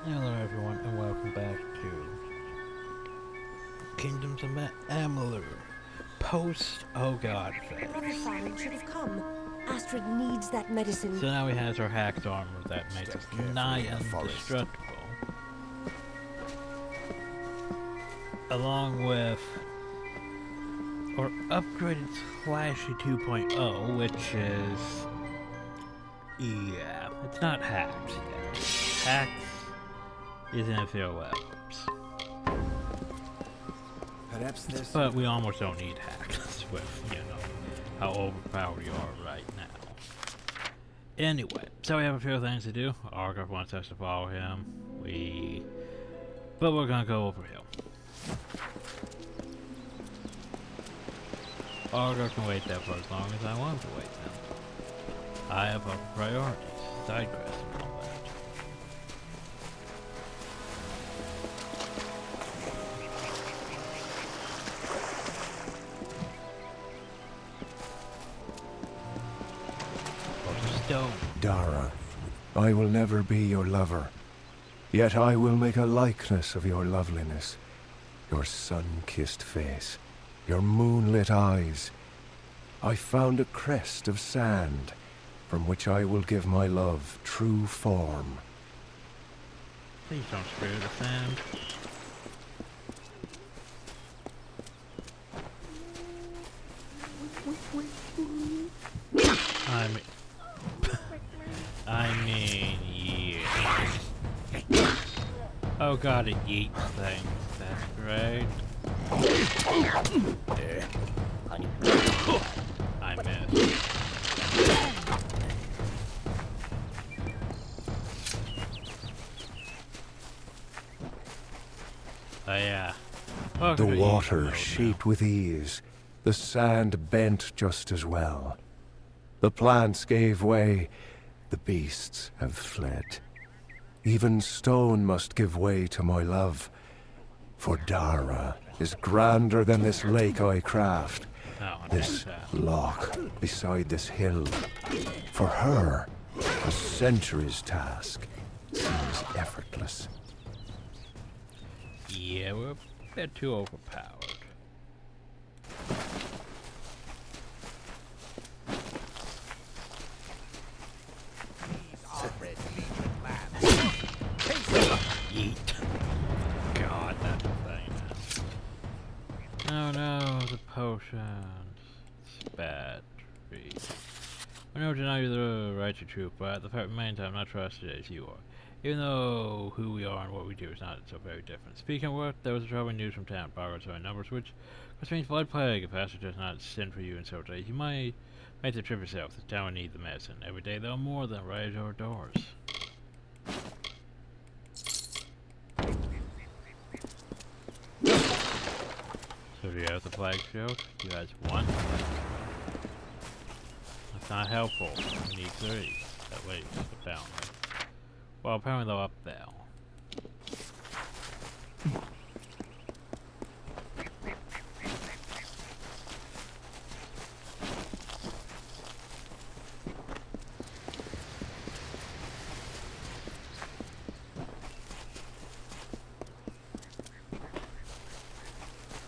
Hello everyone and welcome back to Kingdoms of Amalur post oh god phase. Brother Simon should have come. Astrid needs that medicine. So now he has our hacked armor that makes us nigh indestructible. Along with our upgraded Flashy 2.0, which is it's not hacks yet. Hacks is in their weapons. But we almost don't need hacks with, how overpowered you are right now. Anyway, so we have a few things to do. Argov wants us to follow him. But we're gonna go over hill. Argov can wait there for as long as I want to wait now. I have other priorities, side quests and all that. Stone. Dara, I will never be your lover, yet I will make a likeness of your loveliness, your sun-kissed face, your moonlit eyes. I found a crest of sand, from which I will give my love true form. Please don't screw the sand. I mean, yeah. Oh god, it yeets things. That's great. I missed. Oh yeah. Oh, The water shaped with ease, the sand bent just as well. The plants gave way, the beasts have fled. Even stone must give way to my love, for Dara is grander than this lake I craft, this loch beside this hill. For her, a century's task seems effortless. Yeah, we're a bit too overpowered. Yeet. God, that thing. Oh no, the potions. It's bad. I know deny you the right to truth, but at the fact remains I'm not trusted as you are. Even though who we are and what we do is not so very different. Speaking of what, there was a troubling news from town. Progress are in numbers, which means blood plague. If Astrid does not send for you in several days, you might make the trip yourself. The town will need the medicine. Every day there are more than right at our doors. So do you have the flag shield? You guys one? That's not helpful. We need 3, at least, apparently. Well, apparently they're up there.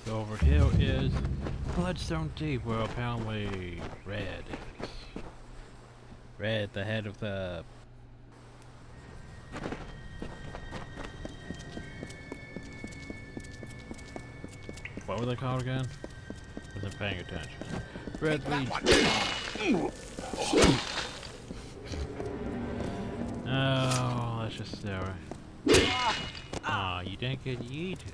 So over here is Bloodstone Deep, where apparently Red is. Red, the head of the... What were they called again? Wasn't paying attention. Red Legion. Oh, that's just there. Aw, you didn't get yeeted.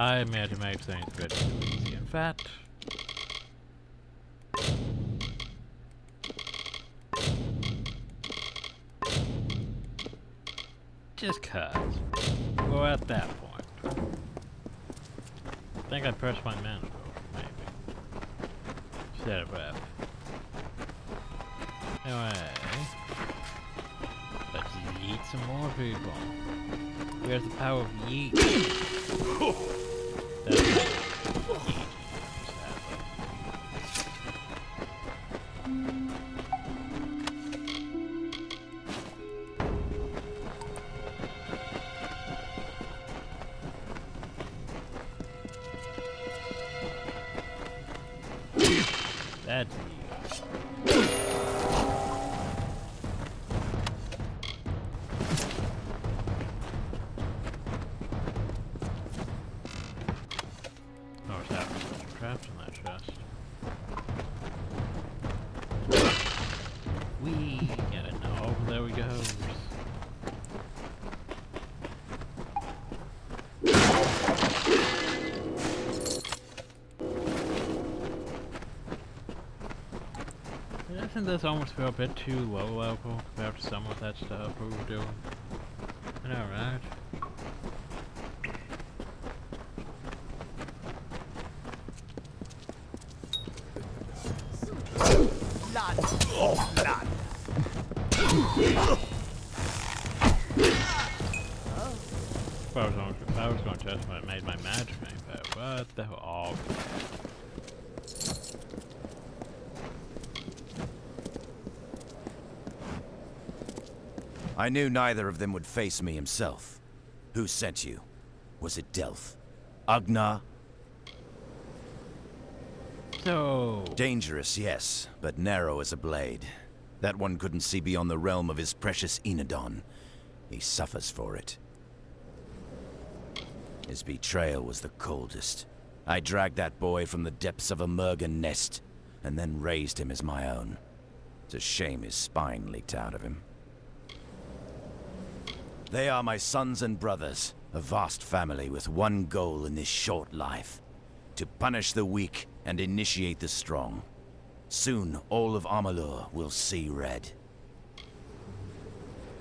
I meant to make things a bit easy. In fact, just cuz. We're at that point. I think I pressed my mana over, maybe. Instead of F. Anyway. Let's yeet some more people. Where's the power of yeet? That's yeet. That's oh, it's that trapped in that chest. Wee! Yeah, no, there we go. Doesn't this almost feel a bit too low level compared to some of that stuff we were doing? I know, right? If I was going to test when it made my matchmaking, but what the hell? Oh. I knew neither of them would face me himself. Who sent you? Was it Delph? Agnar? So... Dangerous, yes, but narrow as a blade. That one couldn't see beyond the realm of his precious Enodon. He suffers for it. His betrayal was the coldest. I dragged that boy from the depths of a Mergen nest, and then raised him as my own. It's a shame his spine leaked out of him. They are my sons and brothers, a vast family with one goal in this short life. To punish the weak and initiate the strong. Soon, all of Amalur will see red.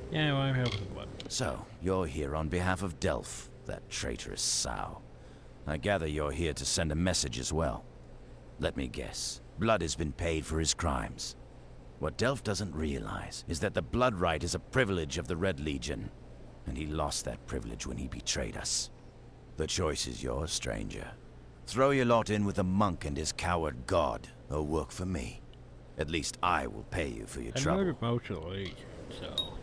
Yeah, well, I'm helping what? So, you're here on behalf of Delph, that traitorous sow. I gather you're here to send a message as well. Let me guess. Blood has been paid for his crimes. What Delph doesn't realize is that the blood right is a privilege of the Red Legion. And he lost that privilege when he betrayed us. The choice is yours, stranger. Throw your lot in with the monk and his coward god, or work for me. At least I will pay you for your trouble. I murdered most of the Legion, so...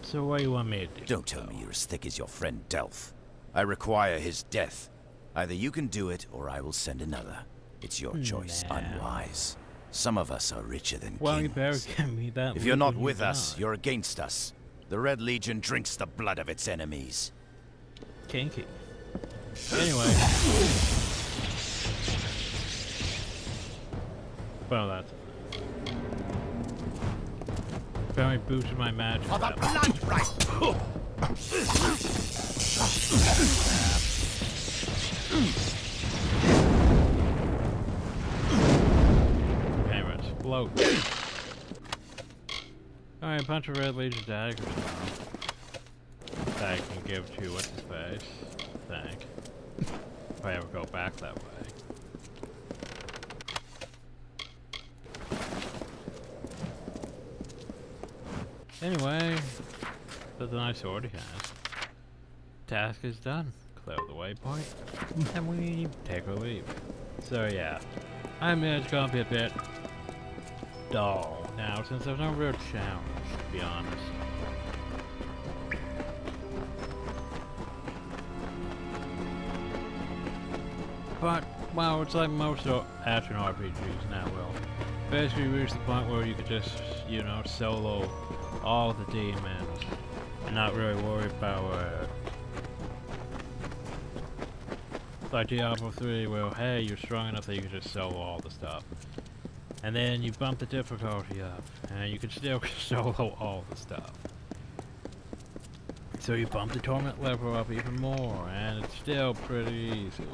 So what do you want me to do? Don't tell me you're as thick as your friend Delph. I require his death. Either you can do it, or I will send another. It's your choice, unwise. Some of us are richer than well, kings. you better give me that. If you're not with us, you're against us. The Red Legion drinks the blood of its enemies. Kinky. Anyway. Well, that's... Apparently boosted my magic. For the blood right! Explode. Alright, a bunch of Red Legion daggers now. That I can give to what's his face, I think. If I ever go back that way. Anyway, that's a nice sword he has. Task is done. Clear the waypoint. And we take our leave. So yeah. I mean, it's gonna be a bit dull now since there's no real challenge, to be honest. But, well, it's like most action RPGs now will. Basically reach the point where you could just, you know, solo all the demons and not really worry about like Diablo 3 where, hey, you're strong enough that you can just solo all the stuff. And then you bump the difficulty up, and you can still solo all the stuff. So you bump the torment level up even more, and it's still pretty easy.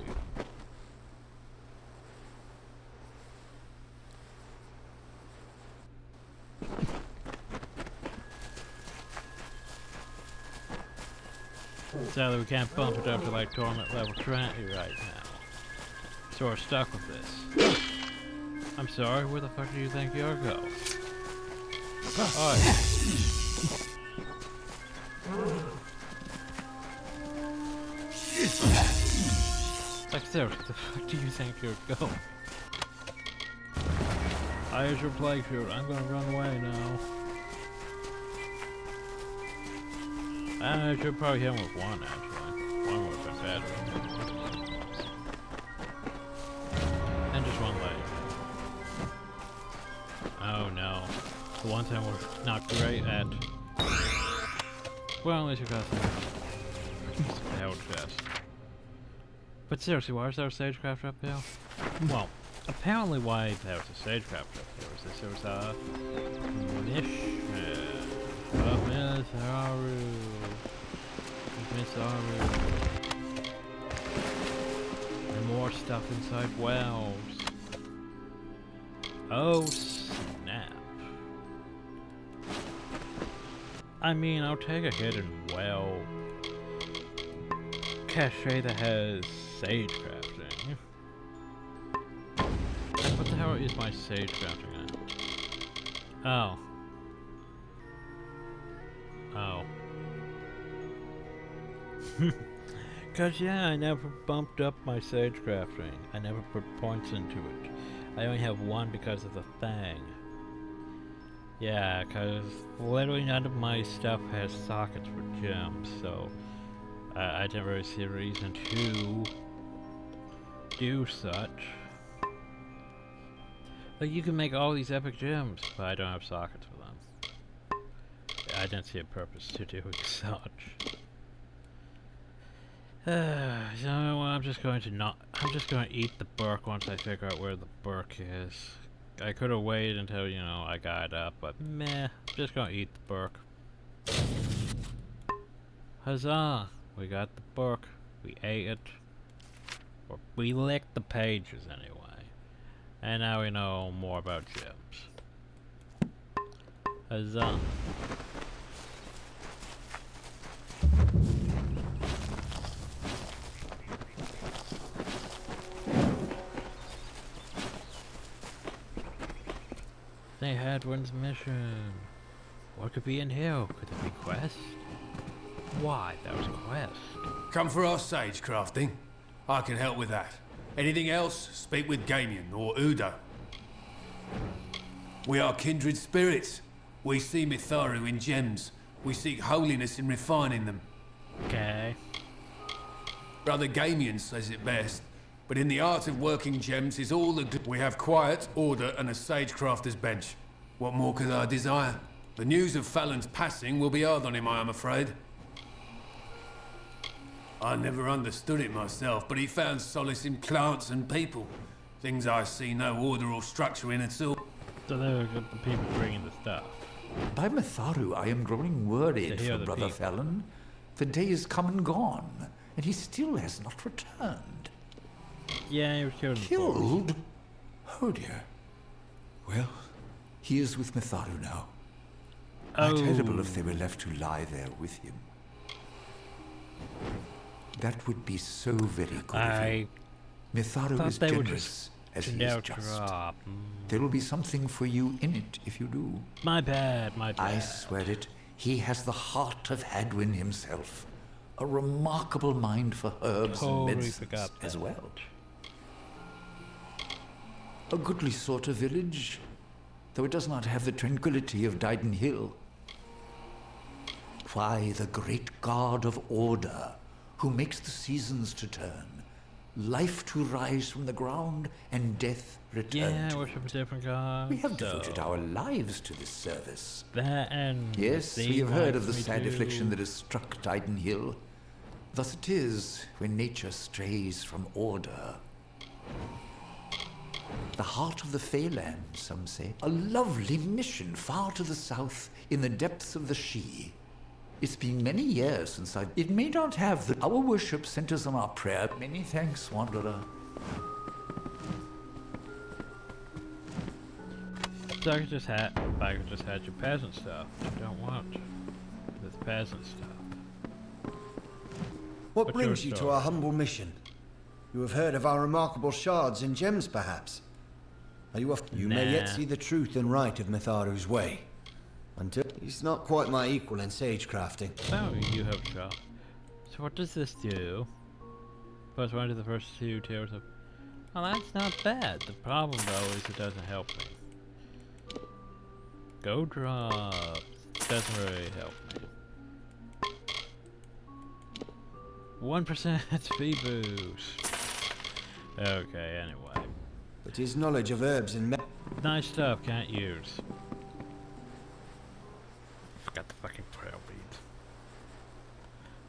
Sadly, we can't bump it up to like torment level 20 right now. So we're stuck with this. I'm sorry, where the fuck do you think you'll go? Alright. Like, seriously, the fuck do you think you're going? I use your play shoot. I'm gonna run away now. I should probably hit him with one, actually. One would have been better. And just one leg. Oh no. The one thing we're not great at. Well, at least we got the hell chest. But seriously, why is there a stagecraft up there? Well, apparently why there was a stagecraft up there was this. There was a mission of Mitharu. And more stuff inside wells. Oh snap. I mean, I'll take a hidden well cache that has sage crafting. What the hell is my sage crafting at? Oh. Oh. Cause yeah, I never bumped up my sage crafting. I never put points into it. I only have one because of the thing. Yeah, cause literally none of my stuff has sockets for gems, so I didn't really see a reason to do such. Like, you can make all these epic gems, but I don't have sockets for them. I didn't see a purpose to doing such. So I'm just going to eat the burk once I figure out where the burk is. I could have waited until, you know, I got up, but meh, I'm just gonna eat the burk. Huzzah! We got the burk. We ate it. Or we licked the pages anyway. And now we know more about gems. Huzzah. They had one's mission. What could be in here? Could it be quest? Why, that was a quest. Come for our sage crafting? I can help with that. Anything else, speak with Gamian or Udo. We are kindred spirits. We see Mitharu in gems. We seek holiness in refining them. Okay. Brother Gamian says it best, but in the art of working gems is all the good. We have quiet, order, and a sage crafter's bench. What more could I desire? The news of Fallon's passing will be hard on him, I am afraid. I never understood it myself, but he found solace in plants and people. Things I see no order or structure in at all. So there were the people bringing the stuff. By Mitharu, I am growing worried To hear for the Brother people. Fallon. The day is come and gone, and he still has not returned. Yeah, he was killed. Killed? Oh dear. Well, he is with Mitharu now. How terrible if they were left to lie there with him. That would be so very good of you. Mitharu thought is they were generous, as he is now just. drop. There will be something for you in it if you do. My bad, my bad. I swear it, he has the heart of Hadwin himself. A remarkable mind for herbs Totally and medicines forgot as that. well. A goodly sort of village, though it does not have the tranquility of Dyden Hill. Why, the great god of order, who makes the seasons to turn, life to rise from the ground, and death return Yeah, to worship a it. different god. We have so devoted our lives to this service. that and Yes, they we have heard like of the me sad too. affliction that has struck Dyden Hill. Thus it is when nature strays from order. The heart of the Feyland, some say. A lovely mission far to the south, in the depths of the Shee. It's been many years since I've... It may not have the... Our worship centers on our prayer. Many thanks, Wanderer. So I could just had your peasant stuff. I don't want this peasant stuff. What What's brings your you to story? our humble mission? You have heard of our remarkable shards and gems, perhaps? Are you off? You may yet Nah. see the truth and right of Mitharu's way. Until he's not quite my equal in sage crafting. Oh, you have a shop. So what does this do? Plus one to the first two tiers of... Well, that's not bad. The problem, though, is it doesn't help me. Go drop. Doesn't really help me. 1% speed boost. Okay, anyway. But his knowledge of herbs and Nice stuff, can't use. Forgot the fucking trail beads.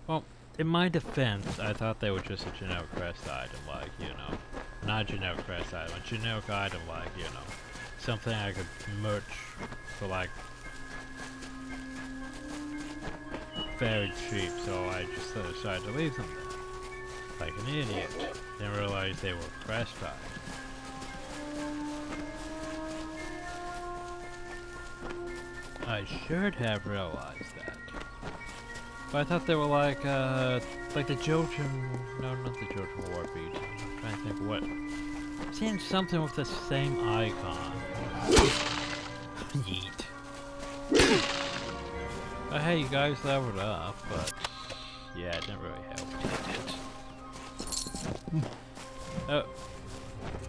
Well, in my defense, I thought they were just a generic quest item, like, you know. Not a generic quest item, a generic item, like, you know. Something I could merch for, like, very cheap, so I just decided to leave them there. Like an idiot. Didn't realize they were quest items. I should have realized that. But I thought they were like the Jochen... No, not the Jochen War beads. I'm trying to think what... I'm seeing something with the same icon. Yeet. Oh, hey, you guys leveled up, but... Yeah, it didn't really help, did it? Oh.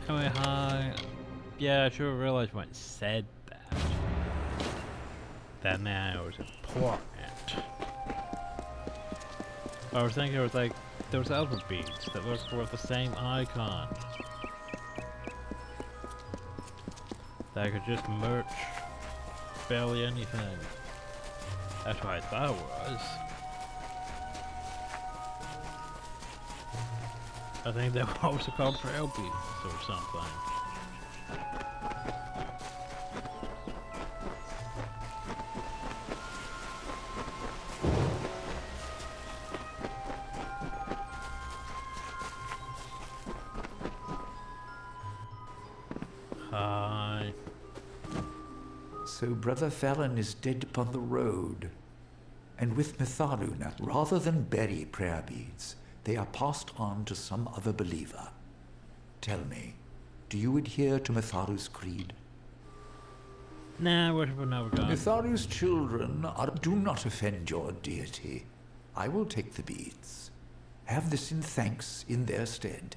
Coming high... Yeah, I should have realized when it said that. That man was important. I was thinking it was like those elder beads that look for the same icon. That I could just merch barely anything. That's what I thought it was. I think they were also called trail beads or something. Hi. So Brother Fallon is dead upon the road. And with Mitharu now, rather than bury prayer beads, they are passed on to some other believer. Tell me, do you adhere to Mitharu's creed? Nah, I worship another god. Mitharu's children do not offend your deity. I will take the beads. Have this in thanks in their stead.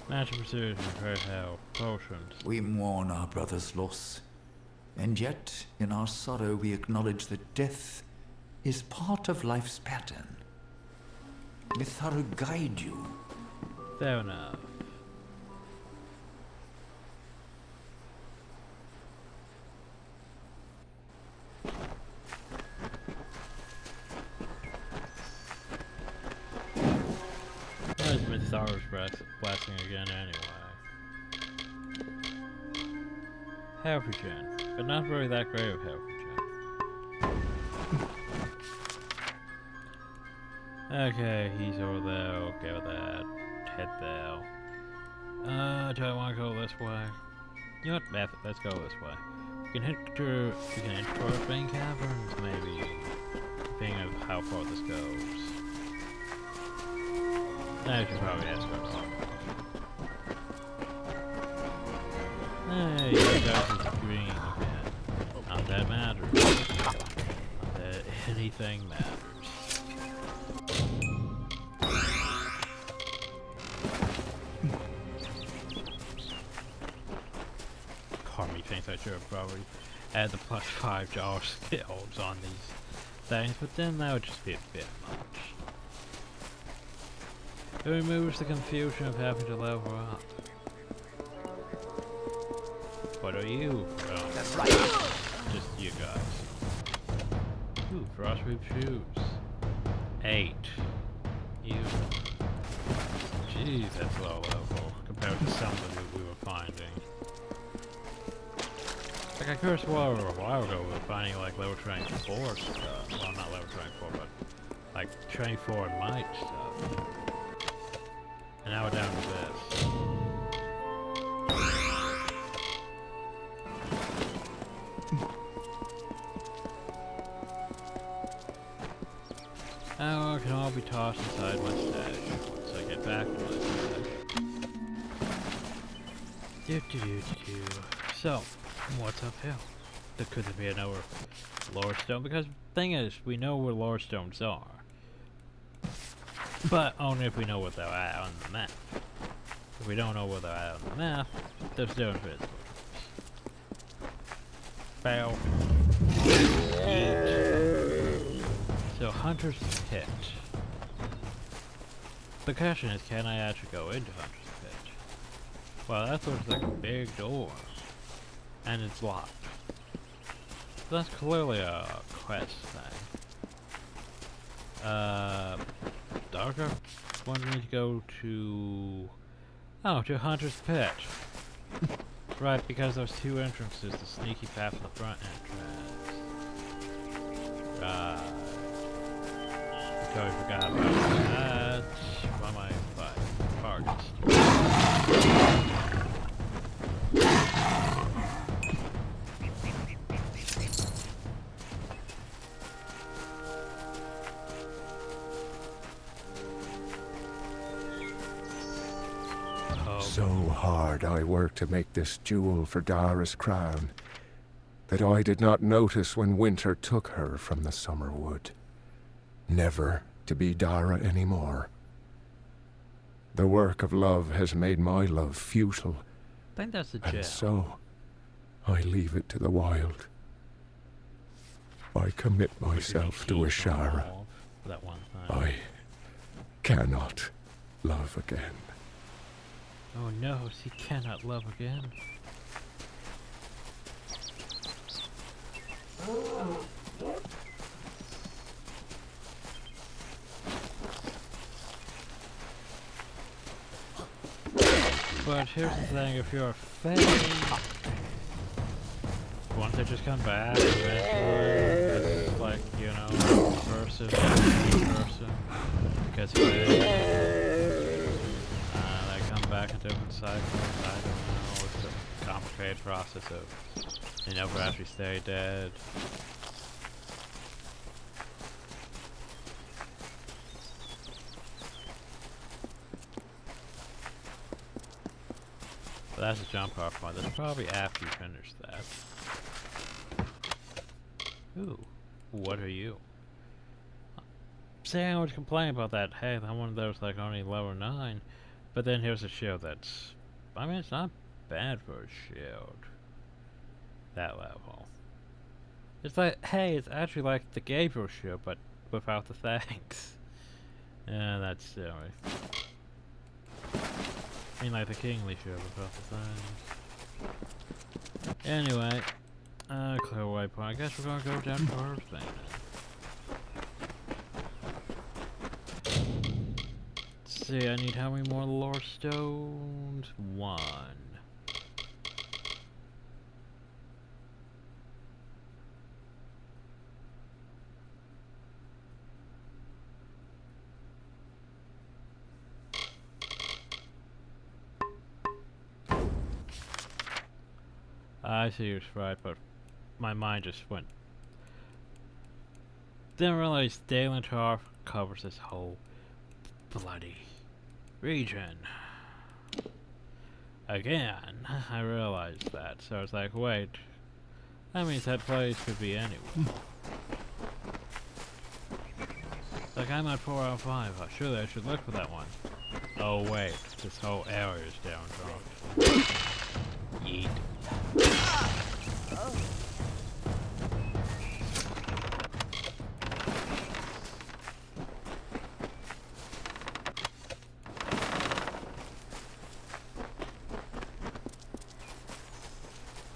Magic precision, great hell, potions. We mourn our brother's loss, and yet in our sorrow we acknowledge that death is part of life's pattern. Mitharu guide you. Fair enough. There's Mitharu's blessing again anyway. Health regen, but not really that great of health regen. Okay, he's over there, okay with that. Head there. Do I want to go this way? You know what, F it, let's go this way. We can enter towards main caverns, maybe. Depending on how far this goes. I should probably ask her. Hey, you guys is green again. Not that matters. Not that anything matters. Part of me thinks I should have probably add the +5 jaw skills on these things, but then that would just be a bit much. It removes the confusion of having to level up. What are you? Oh, That's right. just you guys. Ooh, frostproof shoes. 8. You. Jeez, that's low level compared to some that we were finding. Like I could have sworn a while ago we were finding like level 24 stuff. Well, not level 24, but like 24 and might stuff. And now we're down to this. Oh, it can all be tossed inside my stash once I get back to my stash. So, what's uphill? There couldn't be another lore stone, because the thing is, we know where lore stones are. But only if we know what they're at on the map. If we don't know where they're at on the map, they're still invisible. Fail. Eat. So Hunter's Pit. The question is, can I actually go into Hunter's Pit? Well, that looks like a big door. And it's locked. That's clearly a quest thing. Darker wanted me to go to... Oh, to Hunter's Pit. Right, because there's two entrances, the sneaky path and the front entrance. Right. Totally forgot about that. Why am I fighting targets? So hard I worked to make this jewel for Dara's crown, that I did not notice when winter took her from the summer wood. Never to be Dara anymore. The work of love has made my love futile, I think that's the jail. and so I leave it to the wild. I commit myself to Ashara. That one thing. I cannot love again. Oh no, she cannot love again. But here's the thing, if you're a fake, won't they just come back eventually? It's like, you know, person, because they come back in different cycles. I don't know, it's a complicated process of they never actually stay dead. But that's a jump off point. That's probably after you finish that. Ooh, what are you? See, I always complain about that. Hey, that one of those like only level 9. But then here's a shield that's... I mean, it's not bad for a shield. That level. It's like, hey, it's actually like the Gabriel shield, but without the thanks. Yeah, that's silly. I mean, like the Kingly shield without the thanks. Anyway, clear waypoint. I guess we're gonna go down to our thing then. Let's see, I need how many more lore stones? 1. I see you're right, but my mind just went. Didn't realize Dalentar covers this whole bloody region. Again, I realized that, so I was like, wait, that means that place could be anywhere. Like, I'm at 4 out of 5, surely I should look for that one. Oh wait, this whole area is down. Yeet.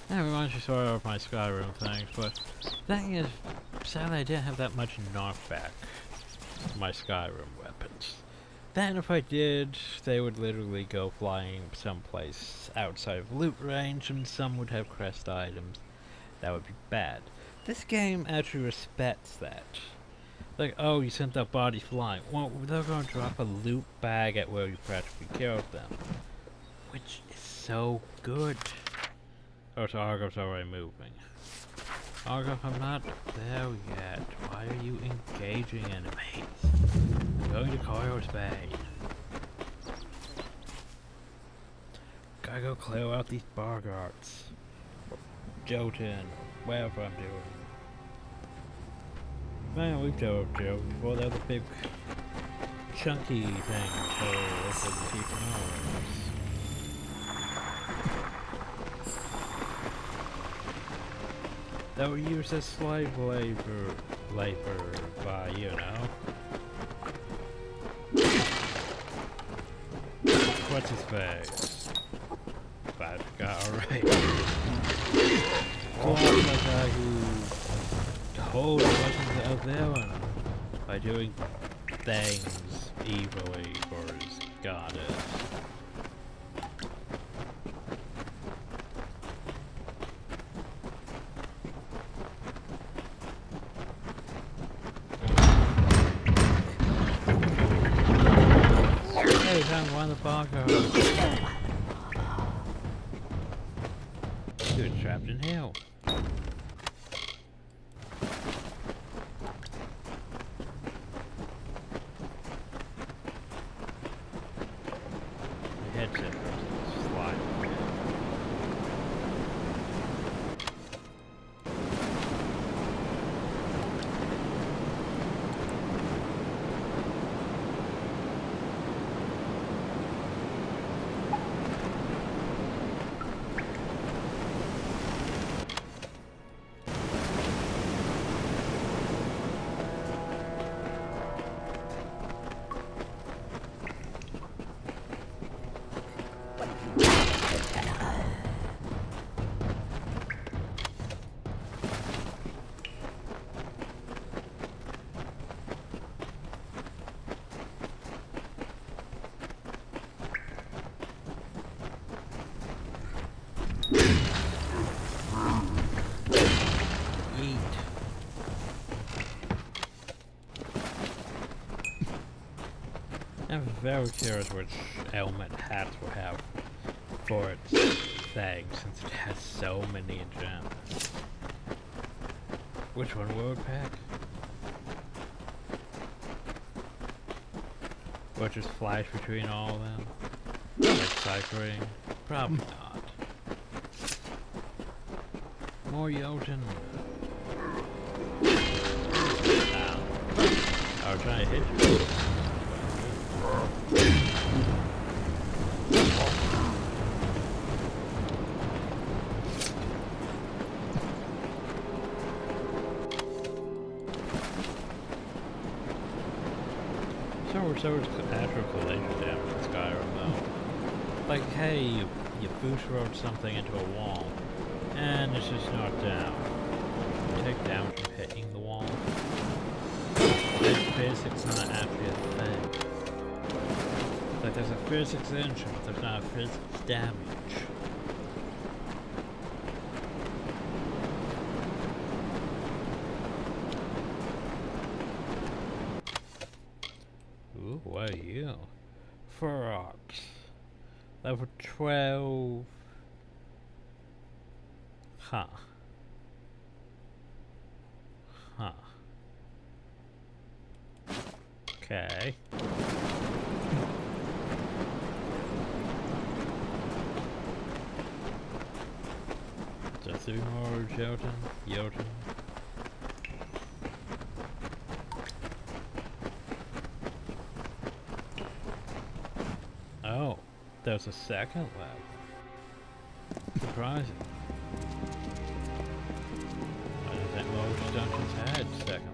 That reminds me sort of my Skyrim things, but the thing is, sadly I didn't have that much knockback to my Skyrim weapons. Then if I did, they would literally go flying someplace outside of loot range, and some would have crest items. That would be bad. This game actually respects that. Like, oh, you sent that body flying. Well, they're going to drop a loot bag at where you practically killed them. Which is so good. Oh, so Argos already moving. Argos, I'm not there yet. Why are you engaging enemies? I'm going to Coyo's Bay. Gotta go clear out these Bargarts. Jotun, whatever I'm doing. Man, we've dealt with Jotun before. They're the big chunky thing for the THQ Nordic. That were used as slave labor by, you know. What's his face? Bad guy, alright. Well, the guy who told Russians a villain by doing things evilly for his goddess. Hey, found one of the barcodes. Dude, trapped in hell. Headset slide. I'm very curious which element hats will have for its thing, since it has so many gems. Which one will it pick? Will it just flash between all of them? Like cycling? Probably not. More Jotun. Ow. I was trying to hit you. So it's actual collision damage in Skyrim though. Like, hey, you boost road something into a wall, and it's just knocked down. You take damage from hitting the wall. That physics not actually a thing. Like, there's a physics engine, but there's not a physics damage. Ooh, what are you? Ferox. Level 12. Huh. Huh. Okay. Just 3 more Jotun. Oh, there's a second level. Surprising. I didn't think most dungeons had second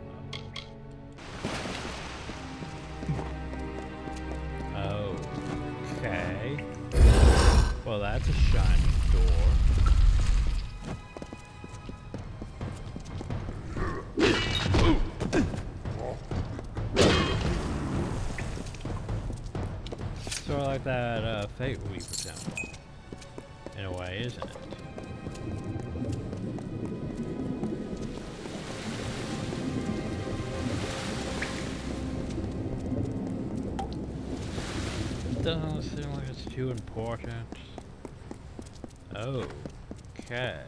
levels. Okay. Well, that's a shiny door. Sort of like that Fate Weaver temple, in a way, isn't it? Doesn't seem like it's too important. Okay.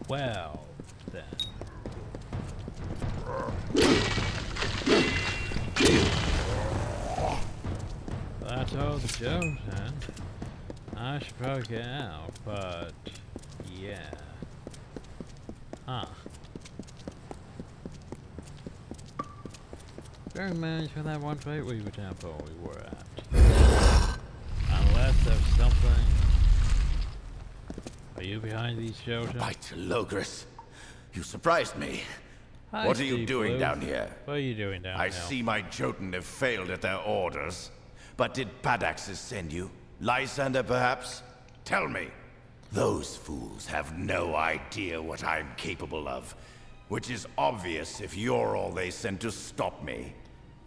Well, then. That's all the jokes then. I should probably get out, but yeah. Huh. Very much for that one fight we were temple we were at. Unless there's something. Are you behind these shelters? By Logris, you surprised me. Hi, What are you Steve doing Blue. down here? What are you doing down I here? see my Jotun have failed at their orders. But did Padaxes send you? Lysander, perhaps? Tell me. Those fools have no idea what I'm capable of. Which is obvious if you're all they sent to stop me.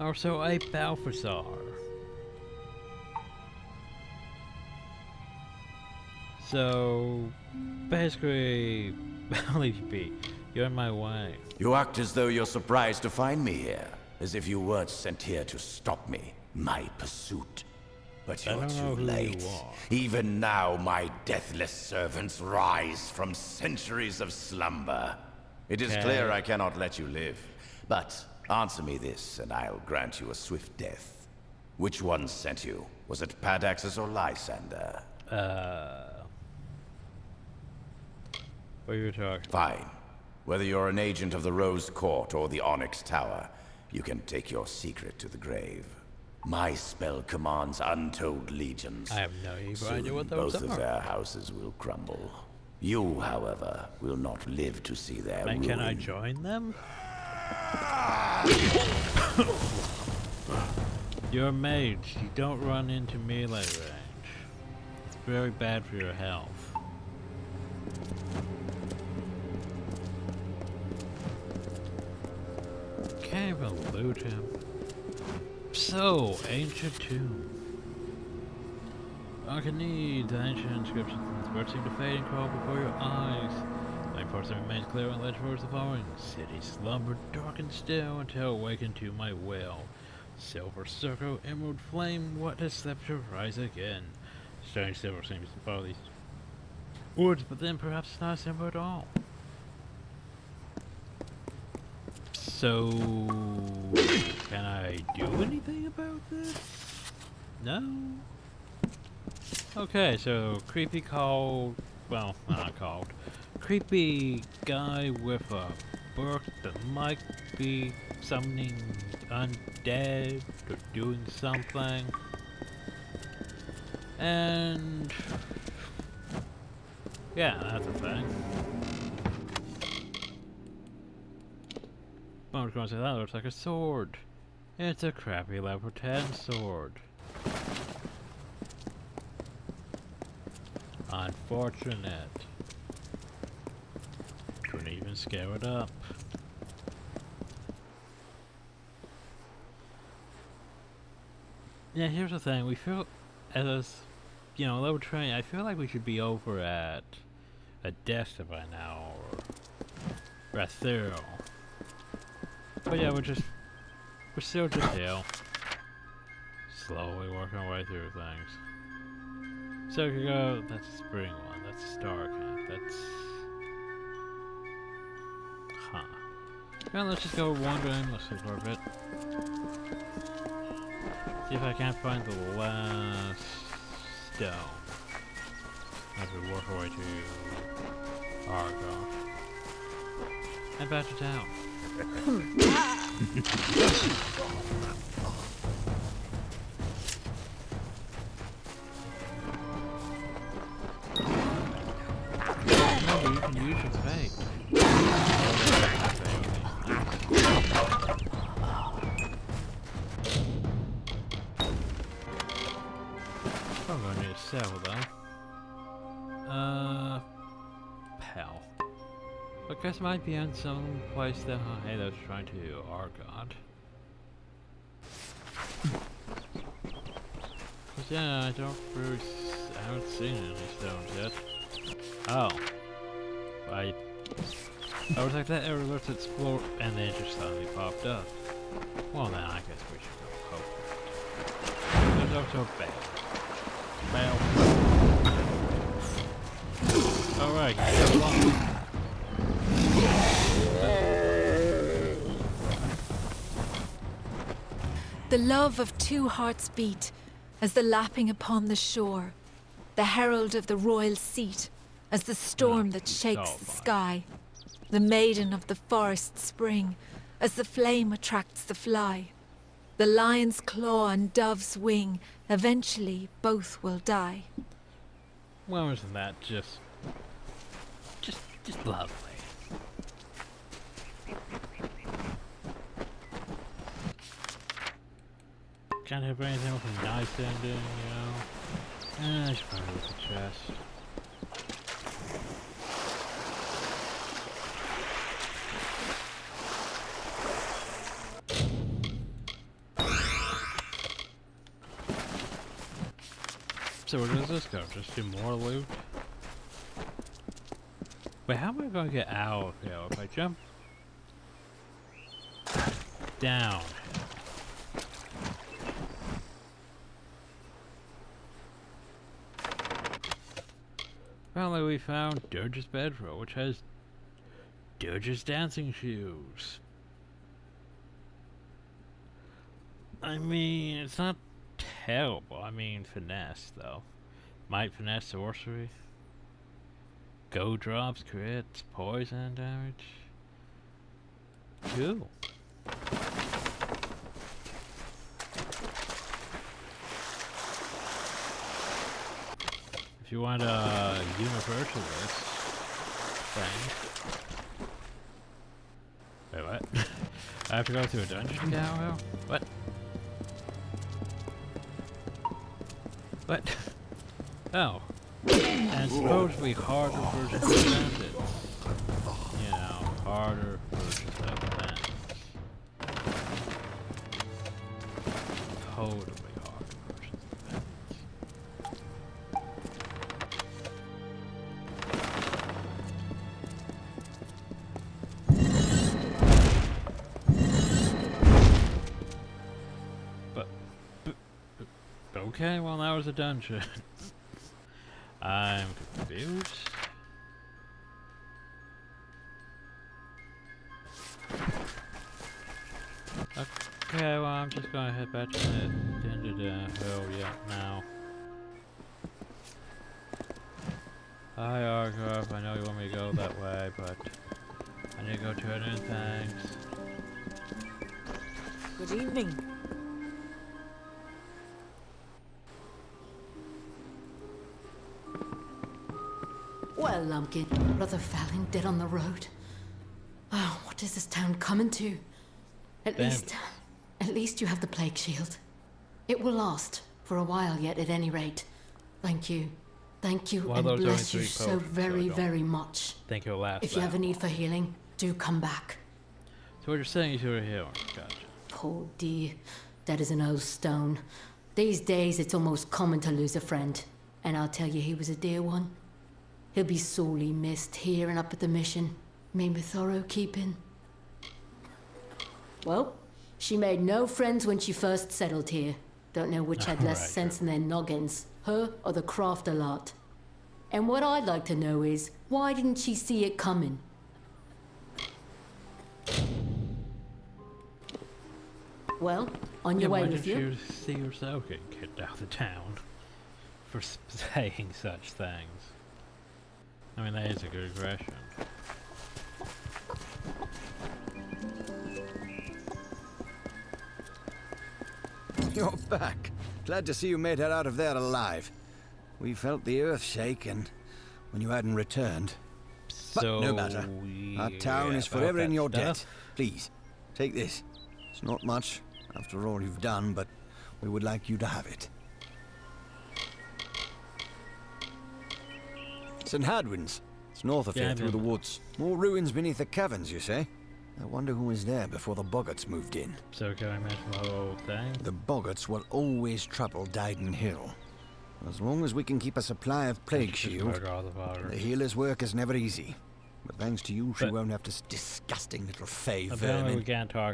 Also a Balthasar. So, basically, I'll leave you be. You're in my way. You act as though you're surprised to find me here. As if you weren't sent here to stop me. My pursuit. But I you're don't know too who you late. are. Even now, my deathless servants rise from centuries of slumber. It is Okay. clear I cannot let you live. But answer me this, and I'll grant you a swift death. Which one sent you? Was it Padaxes or Lysander? What are you talking? Fine. Whether you're an agent of the Rose Court or the Onyx Tower, you can take your secret to the grave. My spell commands untold legions. I have no idea Soon, what those both of are. their houses will crumble. You, however, will not live to see their And ruin. can I join them? You're a mage. You don't run into melee range. It's very bad for your health. Can't even loot him. So, ancient tomb. I can need the ancient inscriptions. Words seem to fade and crawl before your eyes. My person remains clear and led towards the following. City slumbered dark and still until awakened to my will. Silver circle, emerald flame, what has slept to rise again? Strange silver seems to follow these words, but then perhaps it's not simple at all. So, can I do anything about this? No? Okay, so creepy called, well, not called, creepy guy with a book that might be summoning undead or doing something. And yeah, that's a thing. I was going to say that looks like a sword. It's a crappy level 10 sword. Unfortunate. Couldn't even scale it up. Yeah, here's the thing. We feel, as you know, level 20, I feel like we should be over at Odessa by now, or Rathil. But yeah, we're still just here. Slowly working our way through things. So we could go, that's the spring one, that's the star camp, that's... Huh. Well, let's just go wandering, let's look for a bit. See if I can't find the last stone. As we work our way to Argos. And back to town. Maybe you can use your fate. I'm gonna need a saddle though. Pal. I guess it might be in some place that hey, that's trying to Argod. Cause yeah, I haven't seen any stones yet. Oh. I was like that area, let's explore, and then it just suddenly popped up. Well then, I guess we should go poke it. There's also a bell. Alright, so long. The love of two hearts beat as the lapping upon the shore, the herald of the royal seat as the storm that shakes the sky, the maiden of the forest spring as the flame attracts the fly, The lion's claw and dove's wing, eventually both will die. Well, isn't that just lovely? Can't have anything with a nice ending, you know? I should probably look at the chest. So where does this go? Just do more loot? Wait, how am I gonna get out? You know, if I jump down. Finally we found Dirge's bedroll, which has Dirge's dancing shoes. I mean, it's not terrible. I mean, finesse, though. Might, finesse, sorcery. Go drops, crits, poison damage. Cool. If you want a universalist thing. Wait, what? I have to go through a dungeon now? What? What? Oh. And supposedly harder versions of bandits. You know, harder versions of bandits. Totally harder versions of bandits. But okay, well, that was a dungeon. I'm confused. Okay, well, I'm just gonna head back to the end of the hill, yeah, now. Hi, Argov, I know you want me to go that way, but I need to go to other things. Good evening. Well, Lumpkin, brother Fallon dead on the road. Oh, what is this town coming to? At least you have the plague shield. It will last for a while yet, at any rate. Thank you. Thank you, and bless you so very, very much. Think it'll last. If you have a need for healing, do come back. So what you're saying is you're a healer. Gotcha. Poor dear. That is an old stone. These days, it's almost common to lose a friend. And I'll tell you, he was a dear one. He'll be sorely missed here and up at the mission. Me with thorough keeping. Well, she made no friends when she first settled here. Don't know which had less sense in their noggins, her or the crafter lot. And what I'd like to know is, why didn't she see it coming? Well, on your way with you. Why didn't you see yourself getting kicked out of the town for saying such things? I mean, that is a good aggression. You're back. Glad to see you made it out of there alive. We felt the earth shake and when you hadn't returned. But So no matter. Our town is forever in your debt. Please, take this. It's not much, after all you've done, but we would like you to have it. St. Hadwin's. It's north of here, through the woods. More ruins beneath the caverns, you say? I wonder who was there before the boggarts moved in. So can I mention the whole thing? The boggarts will always trouble Dyden Hill. As long as we can keep a supply of plague shield, the healer's work is never easy. But thanks to you, she won't have to disgusting little fey vermin.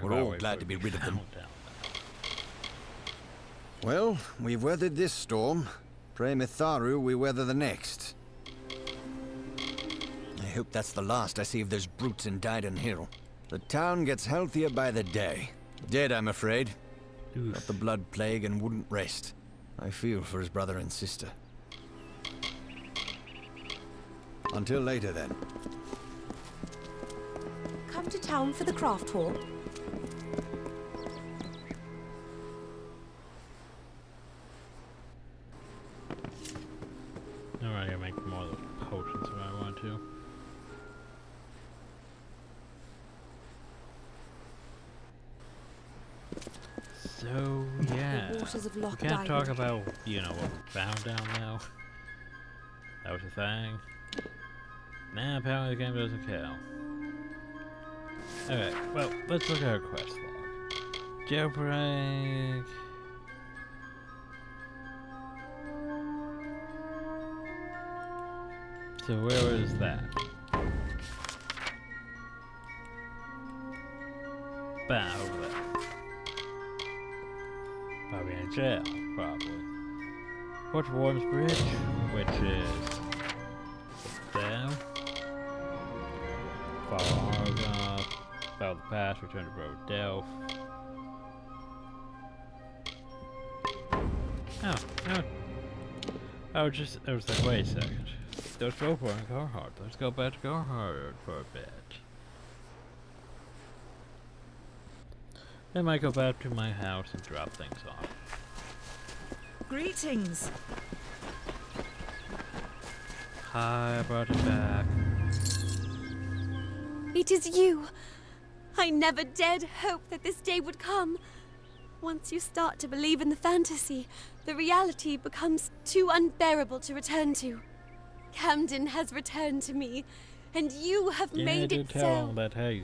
We're all glad to be rid of them. Well, we've weathered this storm. Pray Mitharu we weather the next. I hope that's the last I see of those brutes in Dyden Hill. The town gets healthier by the day. Dead, I'm afraid. Got the blood plague and wouldn't rest. I feel for his brother and sister. Until later, then. Come to town for the craft hall. So, yeah. The waters of We Loch can't talk Diamond. about, you know, what we found down there. That was a thing. Nah, apparently the game doesn't count. Okay, well, let's look at our quest log. Jailbreak. So where is that? Bah, over there. Probably in jail, probably. Fort Worms Bridge, which is there. Follow Argonauts, follow the pass, return to Road Delph. Oh, no. I was like, wait a second. There's GoPro and Carhartt. Let's go back to Carhartt for a bit. Then I might go back to my house and drop things off. Greetings. Hi, I brought it back. It is you! I never dared hope that this day would come. Once you start to believe in the fantasy, the reality becomes too unbearable to return to. Camden has returned to me, and you have made it so.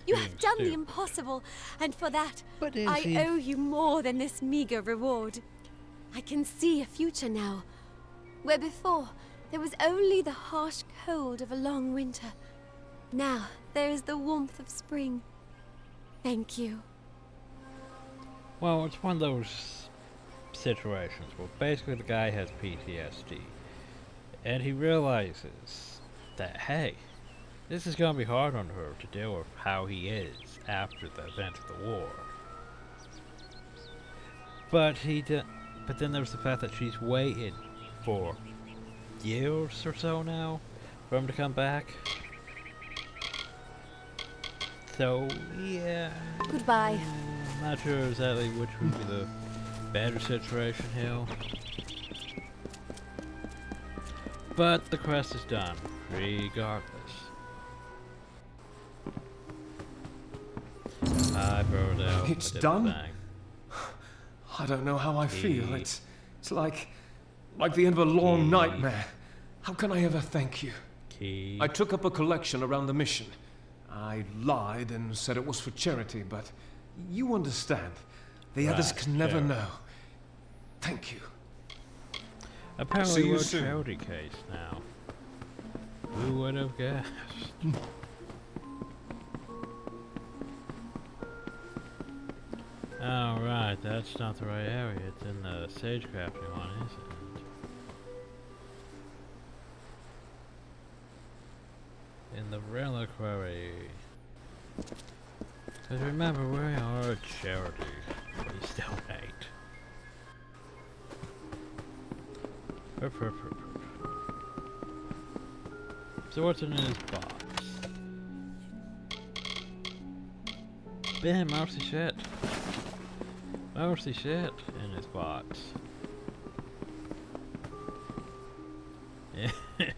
You have done the impossible, and for that, I owe you more than this meager reward. I can see a future now, where before there was only the harsh cold of a long winter. Now there is the warmth of spring. Thank you. Well, it's one of those situations where basically the guy has PTSD, and he realizes that, hey, this is going to be hard on her to deal with how he is after the event of the war. But then there's the fact that she's waited for years or so now for him to come back. So, yeah. Goodbye. I'm not sure exactly which would be the better situation here. But the quest is done, regardless. I brought out. It's done? I don't know how I feel. It's like the end of a long nightmare. How can I ever thank you? I took up a collection around the mission. I lied and said it was for charity, but you understand. The others can never know. Thank you. Apparently we're a charity case now. Who would have guessed? Alright, that's not the right area. It's in the sagecrafting one, isn't it? In the reliquary. Because remember, we are a charity. Please donate. So what's in his box? Bam, mousy shit. Mousy shit in his box.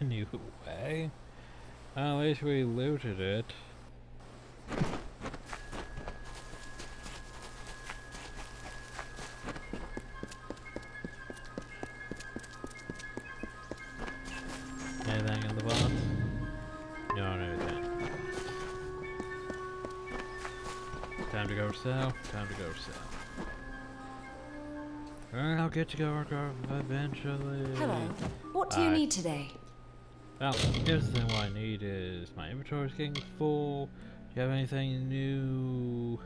Anyway. At least we looted it. Anything in the box? No, anything. Time to go south. Time to go south. Alright, I'll get to go eventually. Hello. What do you need today? Well, here's the thing. What I need is my inventory's getting full. Do you have anything new?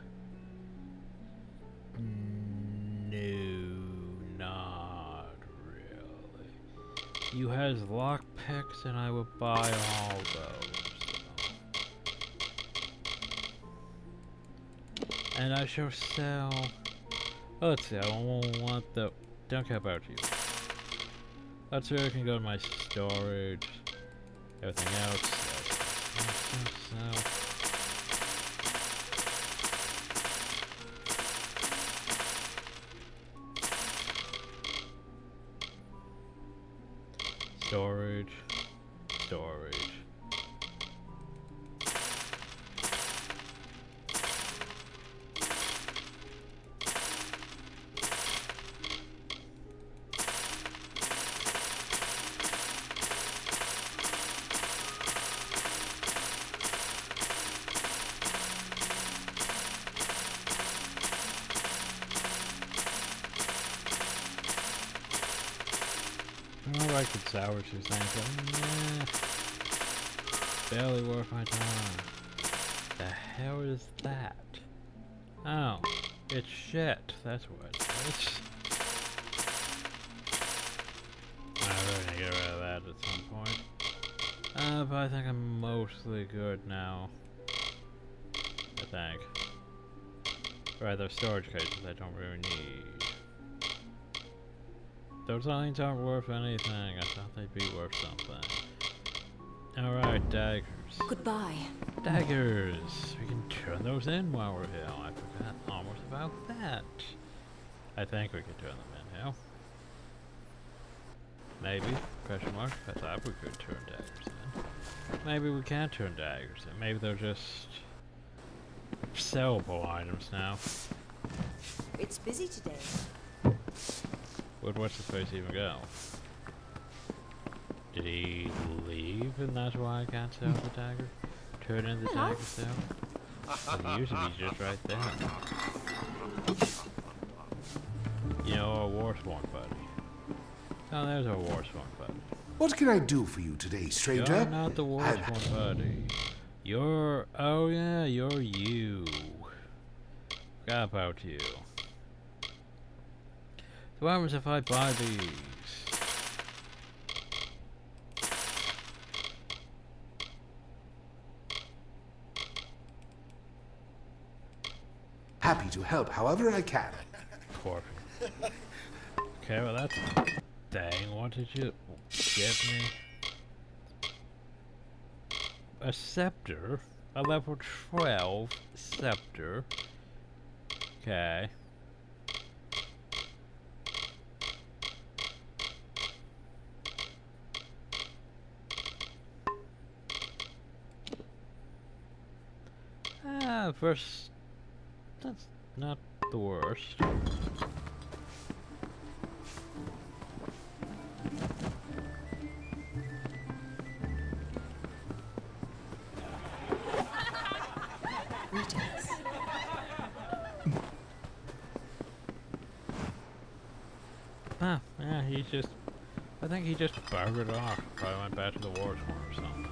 No, not really. You has lockpicks, and I will buy all those. So. And I shall sell. Oh, let's see. I won't want the. Don't care about you. That's where I can go to my storage. Everything else. Storage. Storage. I could salvage these things, but barely worth my time. The hell is that? Oh, it's shit. That's what it is. I really need to get rid of that at some point. But I think I'm mostly good now. I think. Right, those storage cases I don't really need. Those lines aren't worth anything. I thought they'd be worth something. Alright, daggers. Goodbye. Daggers! We can turn those in while we're here. I forgot almost about that. I think we can turn them in here. Maybe. Question mark. I thought we could turn daggers in. Maybe we can't turn daggers in. Maybe they're just sellable items now. It's busy today. Where'd what's his face even go? Did he leave and that's why I can't sell the dagger? Turn in the dagger sale? Well, usually he's just right there. You know, a war-sworn buddy. Oh, there's our war-sworn buddy. What can I do for you today, stranger? You're not the war-sworn buddy. You're... oh yeah, you're you. Forgot about you. So what happens if I buy these? Happy to help however I can. Cork. Okay, well that's... dang, what did you give me? A scepter? A level 12 scepter. Okay. First... that's not the worst. Ah, yeah, he's just... I think he just buggered off. Probably went back to the war zone or something.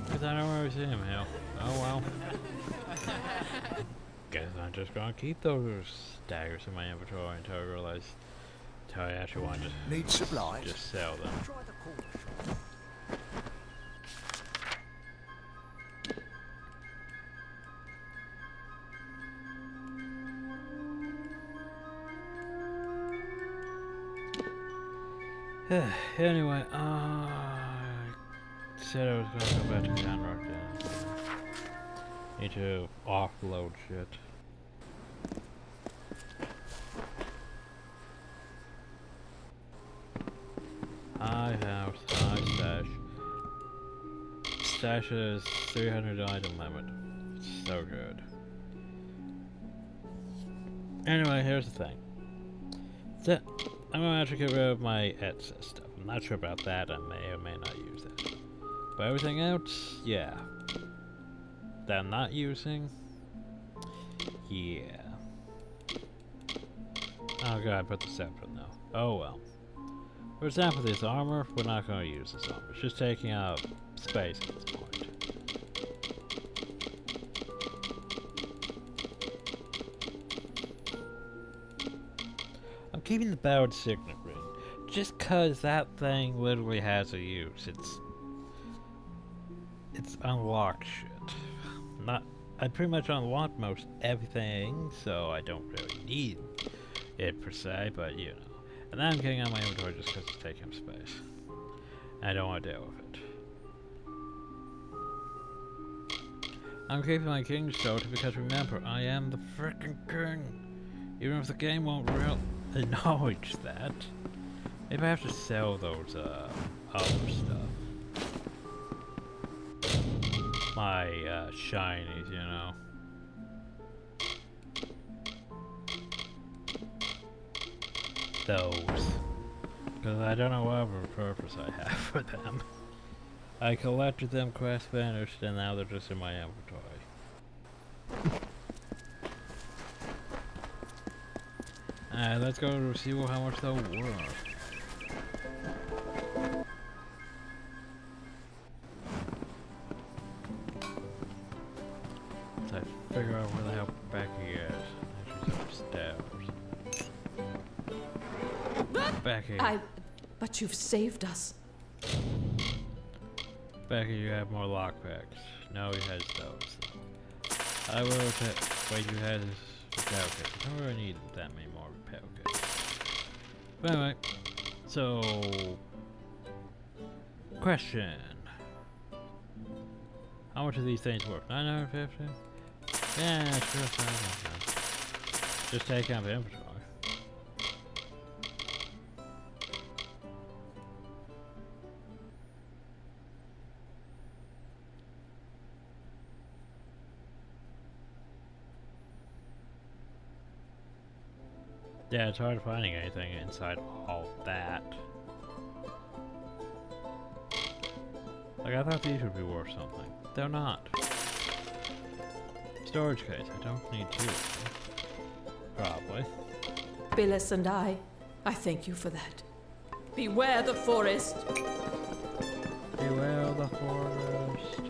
Because I don't really see him, hell. Oh well. Guess I'm just gonna keep those daggers in my inventory until I realize... until I actually want to need supplies. Just sell them. Try the corner shop. Anyway, I said I was gonna go back to Canrock then. Need to offload shit. High house, high stash. Stash is 300 item limit. So good. Anyway, here's the thing. So, I'm gonna actually get rid of my Etsy stuff. I'm not sure about that. I may or may not use that. But everything else, yeah. That I'm not using, yeah. Oh god, I put the scepter now. Oh well. For example, this armor, we're not gonna use this armor. It's just taking up space at this point. I'm keeping the Bowed Signet Ring, just cause that thing literally has a use. It's unlocked shit. I pretty much unlocked most everything, so I don't really need it per se, but you know. And then I'm getting on my inventory just cause it's taking up space. I don't want to deal with it. I'm keeping my King's Sword because remember, I am the frickin' king. Even if the game won't really acknowledge that. Maybe I have to sell those other stuff. My shinies, you know. Those. Because I don't know what other purpose I have for them. I collected them, quest finished, and now they're just in my inventory. Let's go to see how much they're worth. Let's figure out where the hell Becky is. She's upstairs. Becky. But you've saved us. Becky, you have more lockpicks. No, he has those. I will take. Wait, you had his repair kit. I don't really need that many more repair kits. But anyway, so. Question. How much are these things worth? 950? Yeah, sure. Just take out the inventory. Yeah, it's hard finding anything inside all that. Like, I thought these would be worth something. They're not. Storage case, I don't need two. Probably. Billis and I thank you for that. Beware the forest! Beware the forest.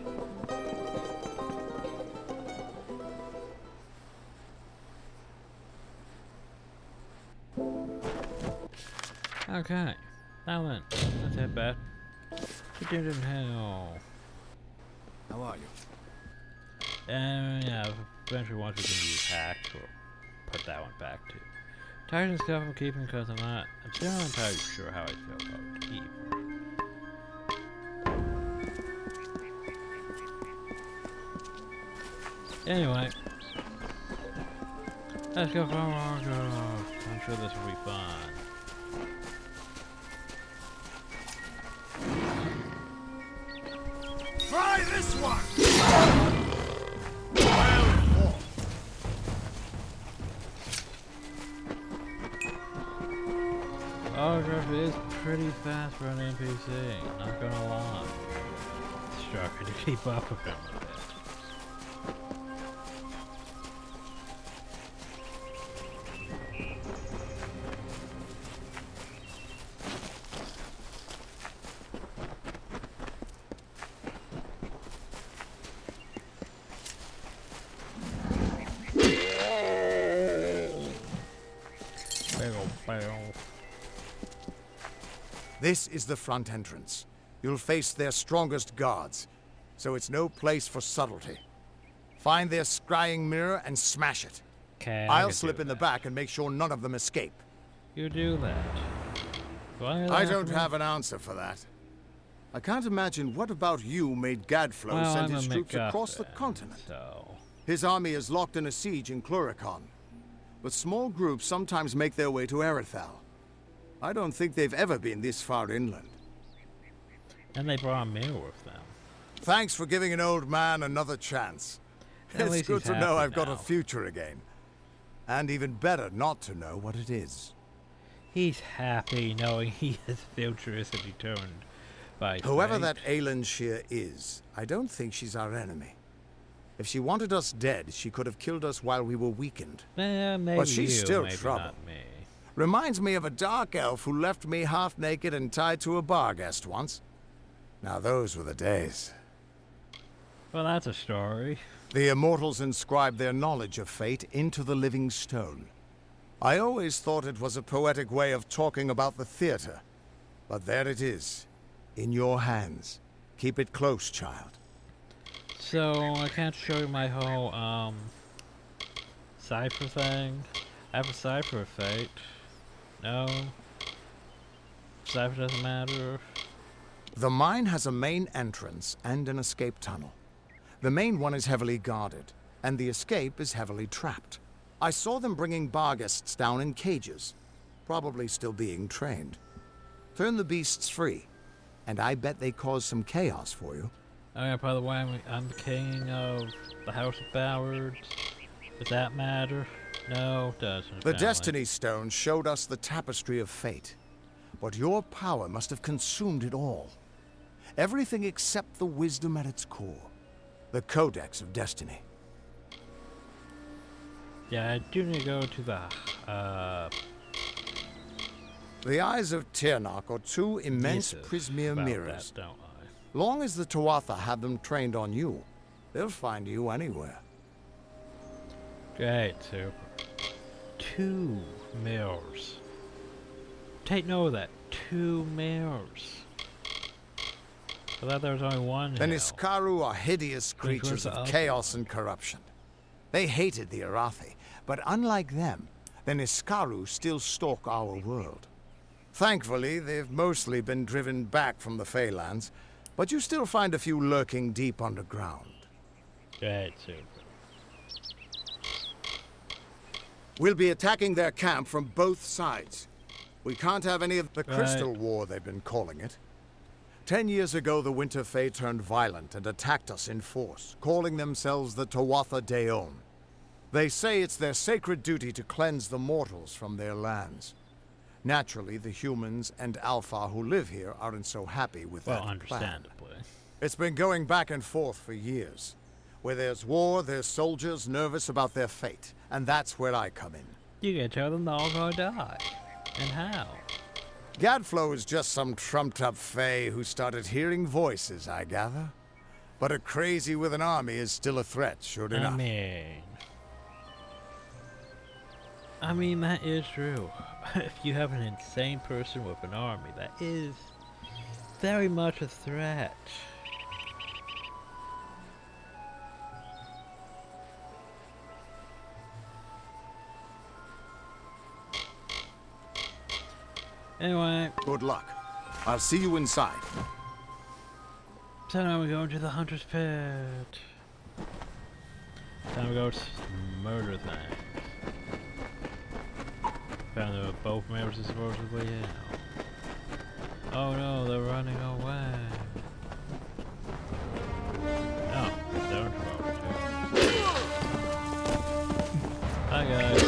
Okay, now then, let's head back to Dungeon Hell. How are you? And yeah, eventually once we can use hacks, we'll put that one back too. Tired and stuff I'm keeping because I'm still not entirely sure how I feel about Eve. Anyway, let's go for I'm sure this will be fun. Try this one! Autograph is pretty fast for an NPC, not gonna lie. Struggling to keep up with him a bit. This is the front entrance. You'll face their strongest guards, so it's no place for subtlety. Find their scrying mirror and smash it. Okay, I'll slip in the back and make sure none of them escape. You do that. I don't have an answer for that. I can't imagine what about you made Gadflow send his troops across the continent. So. His army is locked in a siege in Cluricon, but small groups sometimes make their way to Erithal. I don't think they've ever been this far inland. And they brought a meal with them. Thanks for giving an old man another chance. It's good to know I've got a future again. And even better not to know what it is. He's happy knowing his future isn't determined by whoever fate. that Aelin Shear is, I don't think she's our enemy. If she wanted us dead, she could have killed us while we were weakened. Maybe but she's still maybe trouble. Not me. Reminds me of a dark elf who left me half naked and tied to a bar guest once. Now those were the days. Well, that's a story. The immortals inscribed their knowledge of fate into the living stone. I always thought it was a poetic way of talking about the theater. But there it is, in your hands. Keep it close, child. So, I can't show you my whole, cipher thing. I have a cipher of fate. No. Cipher doesn't matter. The mine has a main entrance and an escape tunnel. The main one is heavily guarded, and the escape is heavily trapped. I saw them bringing bar guests down in cages, probably still being trained. Turn the beasts free, and I bet they cause some chaos for you. Oh yeah, by the way, I'm the king of the House of Ballards. Does that matter? No, it doesn't. The Destiny Stone showed us the tapestry of fate, but your power must have consumed it all. Everything except the wisdom at its core. The Codex of Destiny. Yeah, I do need to go to the The eyes of Tirnock are two immense prismere mirrors. That, don't I? Long as the Tuatha have them trained on you, they'll find you anywhere. Great, super. 2 mirrors. Take note of that. 2 mirrors. I thought there was only one. The Niskaru are hideous creatures of chaos and corruption. They hated the Arathi, but unlike them, the Niskaru still stalk our world. Thankfully, they've mostly been driven back from the Feylands, but you still find a few lurking deep underground. Great, super. We'll be attacking their camp from both sides. We can't have any of the Crystal War, they've been calling it. 10 years ago, the Winter Fae turned violent and attacked us in force, calling themselves the Tuatha Deon. They say it's their sacred duty to cleanse the mortals from their lands. Naturally, the humans and Alpha who live here aren't so happy with that plan. Understandably. It's been going back and forth for years. Where there's war, there's soldiers nervous about their fate, and that's where I come in. You can tell them they're all gonna die. And how? Gadflow is just some trumped-up Fae who started hearing voices, I gather. But a crazy with an army is still a threat, sure enough. I mean, that is true. If you have an insane person with an army, that is very much a threat. Anyway. Good luck. I'll see you inside. So now we're going to the Hunter's Pit. Time to go murder things. Found that both members are supposedly in. Oh no, they're running away. Oh, they're too. Hi guys.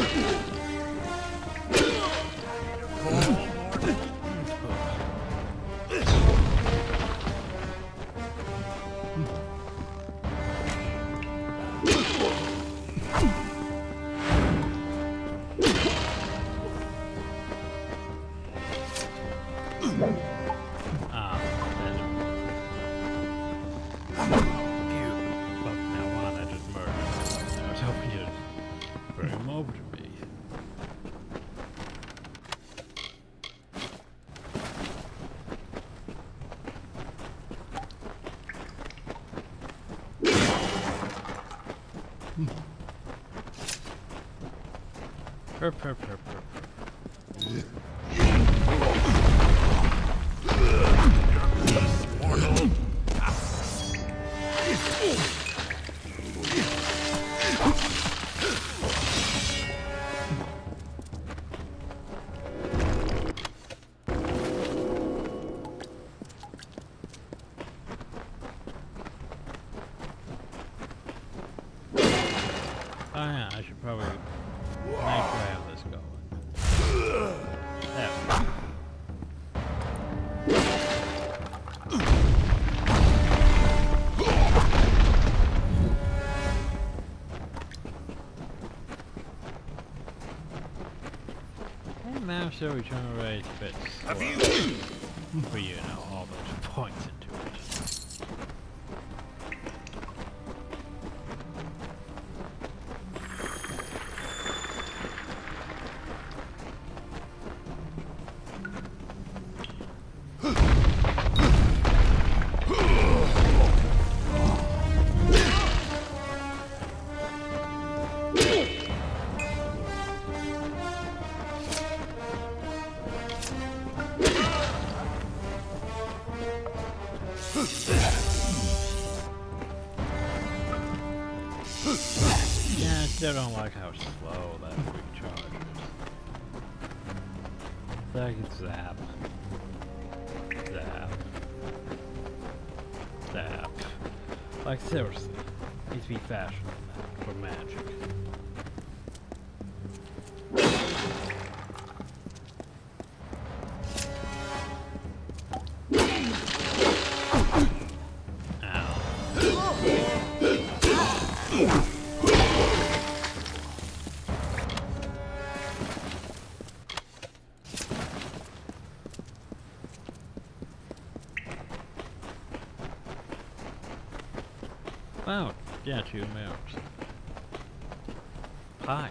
Oh yeah, I should probably make sure I have this going. There we go. And now so we turn away bits for you know all those points into it. Yeah, I still don't like how slow that recharge is. Like it's zap. Zap. Zap. Like seriously, needs to be faster than that for magic. Yeah, 2 moves. Hi.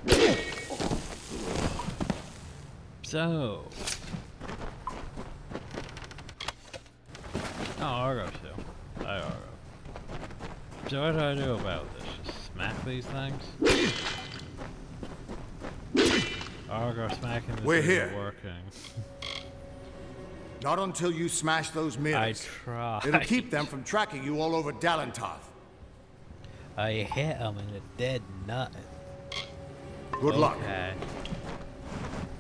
So. Oh, Argo still. Hi, Argo. So what do I do about this? Just smack these things? Argo smacking this We're isn't here. working. Not until you smash those mirrors. I tried. It'll keep them from tracking you all over Dalentarth. I hit him and it did nothing. Good luck. Okay.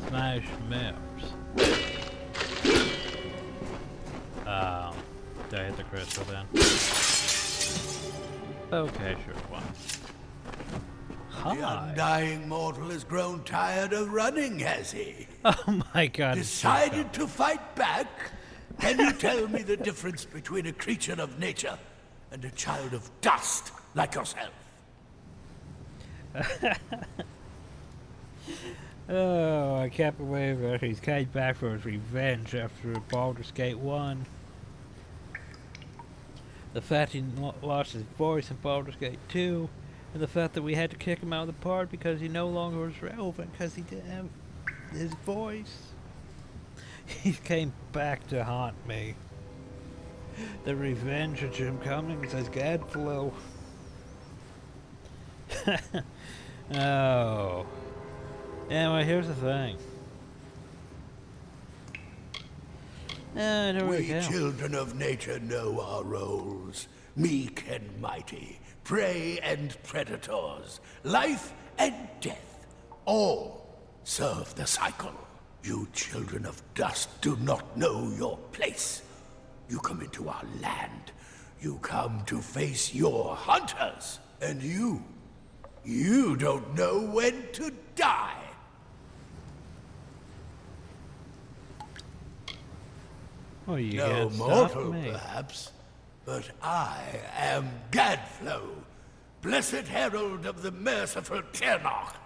Smash mirrors. Did I hit the crystal then? Okay, sure, one. Hi. The undying mortal has grown tired of running, has he? Oh my god. Decided to fight back? Can you tell me the difference between a creature of nature and a child of dust like yourself? Oh, I can't believe it. He's came back for his revenge after Baldur's Gate 1. The fact he lost his voice in Baldur's Gate 2, and the fact that we had to kick him out of the party because he no longer was relevant because he didn't have his voice. He came back to haunt me. The revenge of Jim Cummings as Gadflow. Oh. Anyway, here's the thing. We children of nature know our roles. Meek and mighty, prey and predators, life and death, all serve the cycle. You children of dust do not know your place. You come into our land. You come to face your hunters. And you don't know when to die. Oh, you no can't mortal, stop me. perhaps, but I am Gadflow, blessed herald of the merciful Ternach.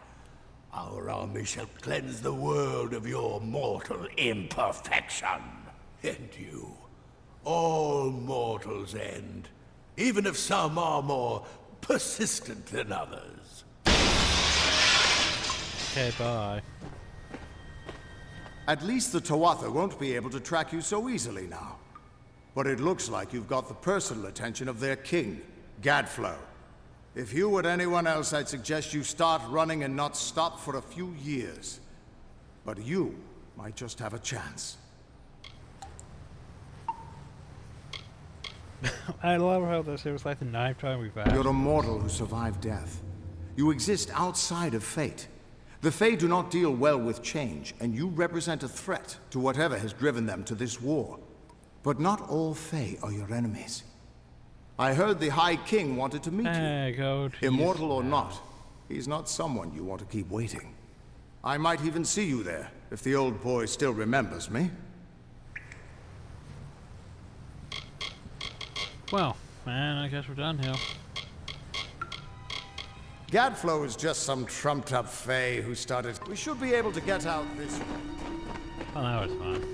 Our army shall cleanse the world of your mortal imperfection. And you, all mortals end, even if some are more persistent than others. Okay, bye. At least the Tuatha won't be able to track you so easily now. But it looks like you've got the personal attention of their king, Gadflow. If you were anyone else, I'd suggest you start running and not stop for a few years. But you might just have a chance. I love how this was like the 9th time we've had. You're a mortal who survived death. You exist outside of fate. The Fae do not deal well with change, and you represent a threat to whatever has driven them to this war. But not all Fae are your enemies. I heard the High King wanted to meet you. Immortal or not, he's not someone you want to keep waiting. I might even see you there, if the old boy still remembers me. Well, man, I guess we're done here. Gadflow is just some trumped-up Fae who started... We should be able to get out this way. Oh, that was fun.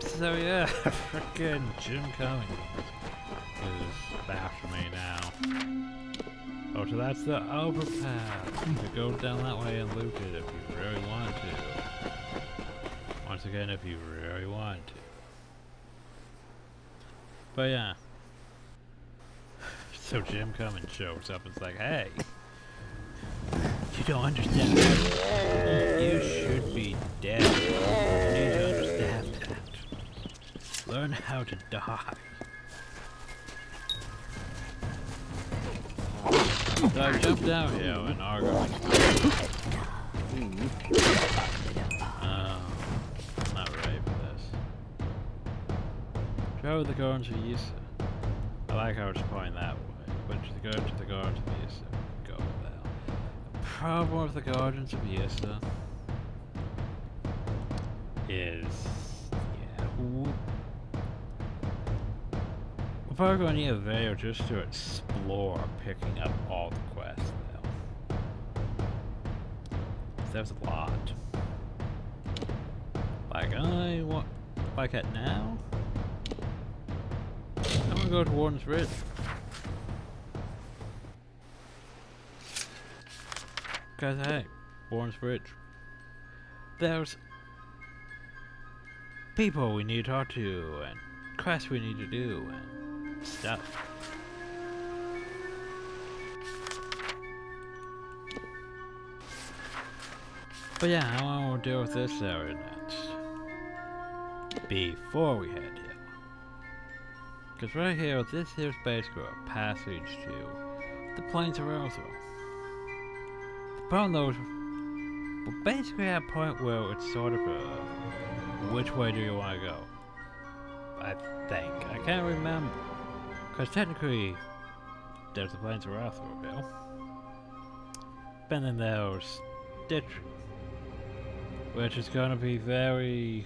So yeah, frickin' Jim Cummings is after me now. Oh, so that's the overpass. You go down that way and loot it if you really want to. Once again, if you really want to. But yeah. So Jim Cummings shows up and is like, hey, you don't understand that. You should be dead. You need to understand that. Learn how to die. So I jumped down here and Argo was I'm not ready for this. Travel the gardens of Yisa. I like how it's pointing that way. But to go to the Gardens of Yisa, go there. The problem with the Gardens of Yisa is, yeah, we're probably going to need a video just to explore picking up all the quests though. There's a lot. Like, I want, like at now? I'm gonna go to Warden's Ridge. Because, hey, Born's Bridge. There's people we need to talk to, and quests we need to do, and stuff. But yeah, how I want to deal with this area next. Before we head here. Because right here, this here's basically a passage to the Plains of Eltham. The problem though is, we're basically at a point where it's sort of a, which way do you want to go? I think. I can't remember. Because technically, there's the Plains of Eltham Bill. And then there's Ditch, which is going to be very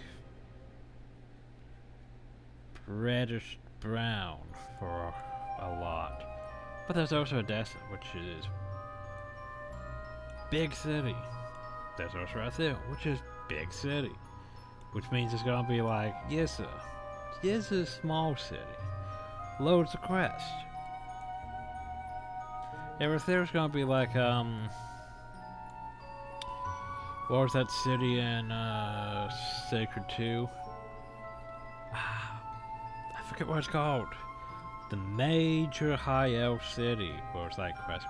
reddish brown for a lot. But there's also Odessa, which is big city. There's also Rathil, which is big city. Which means it's gonna be like Yissa. Yissa's small city. Loads of crest. Yeah, Rathil's gonna be like, what was that city in Sacred 2? I forget what it's called. The major high elf city, where it's like quest.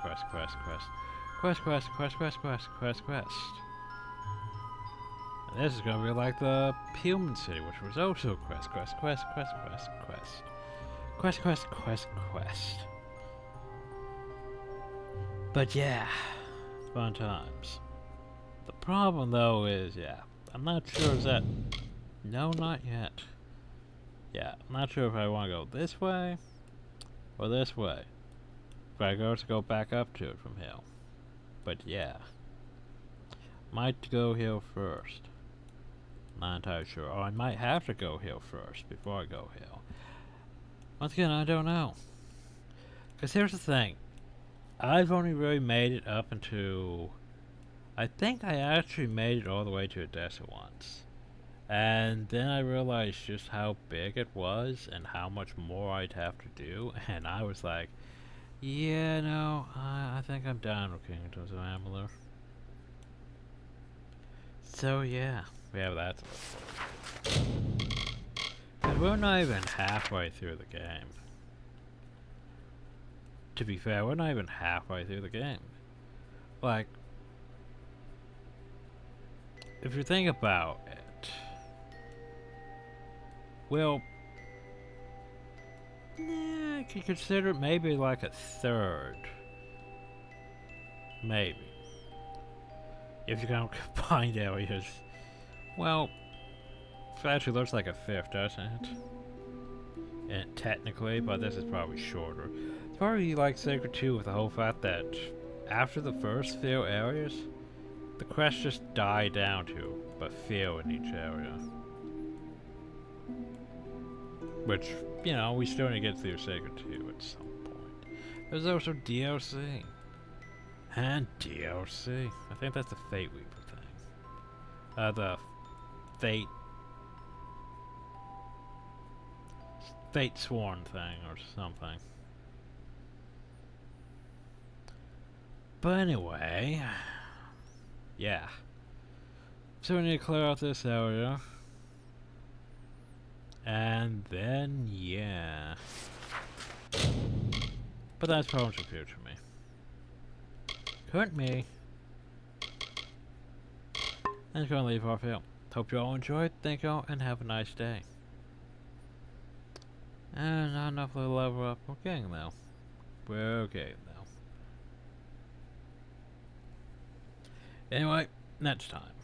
And this is gonna be like the human city, which was also quest. But yeah, fun times. The problem though is, yeah, I'm not sure is that, no, not yet. Yeah, I'm not sure if I want to go this way or this way. If I go back up to it from here. But yeah, might go here first. Not entirely sure. Or I might have to go here first before I go here. Once again, I don't know. Because here's the thing. I've only really made it up into, I think I actually made it all the way to Odessa once. And then I realized just how big it was and how much more I'd have to do. And I was like, yeah, no, I think I'm done with Kingdoms of Amalur. So yeah, we have that to look for. And we're not even halfway through the game. To be fair, we're not even halfway through the game. Like, if you think about it, well, yeah, I could consider it maybe like a third. Maybe. If you're gonna combine areas. Well, it actually looks like a fifth, doesn't it? And technically, but this is probably shorter. It's probably like Sacred 2 with the whole fact that after the first few areas, the quests just die down to a few in each area. Which, you know, we still need to get through Sacred 2 at some point. There's also DLC. And DLC. I think that's the Fate Weaver thing. The Fate Sworn thing or something. But anyway, yeah. So we need to clear out this area. And then, yeah. But that's problems for future me. Current me. And it's gonna leave our film. Hope you all enjoyed. Thank you all and have a nice day. And not enough to level up. We're getting though. We're okay though. Anyway, next time.